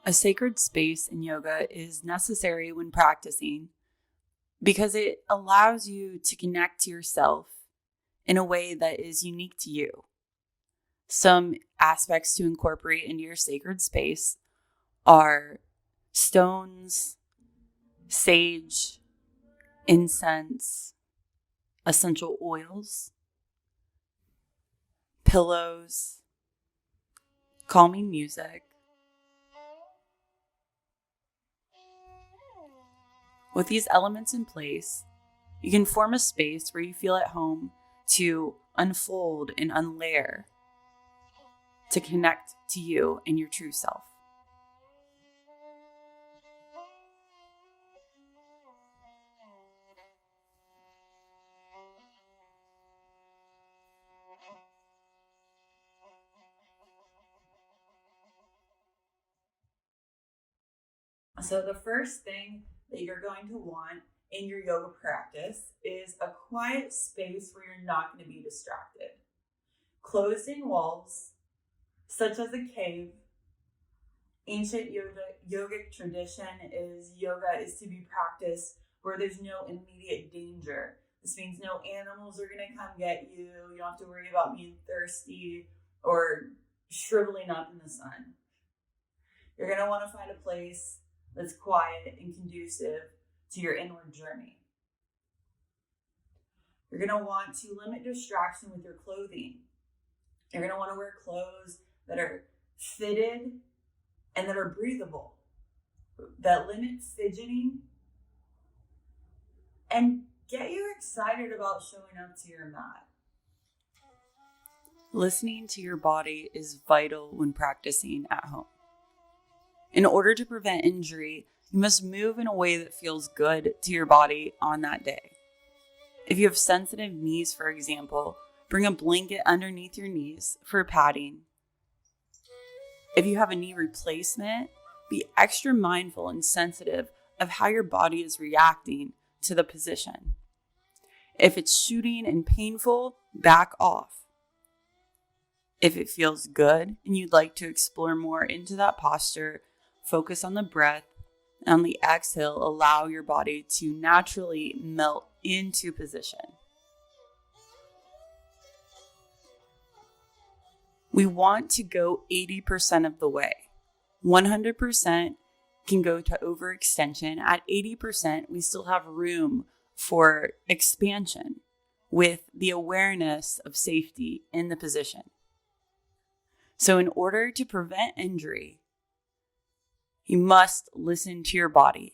A sacred space in yoga is necessary when practicing because it allows you to connect to yourself in a way that is unique to you. Some aspects to incorporate into your sacred space are stones, sage, incense, essential oils, pillows, calming music. With these elements in place, you can form a space where you feel at home to unfold and unlayer, to connect to you and your true self. So the first thing that you're going to want in your yoga practice is a quiet space where you're not going to be distracted. Closed-in walls, such as a cave. Ancient yogic tradition is yoga is to be practiced where there's no immediate danger. This means no animals are going to come get you. You don't have to worry about being thirsty or shriveling up in the sun. You're going to want to find a place that's quiet and conducive to your inward journey. You're going to want to limit distraction with your clothing. You're going to want to wear clothes that are fitted and that are breathable, that limit fidgeting, and get you excited about showing up to your mat. Listening to your body is vital when practicing at home. In order to prevent injury, you must move in a way that feels good to your body on that day. If you have sensitive knees, for example, bring a blanket underneath your knees for padding. If you have a knee replacement, be extra mindful and sensitive of how your body is reacting to the position. If it's shooting and painful, back off. If it feels good and you'd like to explore more into that posture, focus on the breath, and on the exhale, allow your body to naturally melt into position. We want to go 80% of the way. 100% can go to overextension. At 80%, we still have room for expansion with the awareness of safety in the position. So in order to prevent injury, you must listen to your body.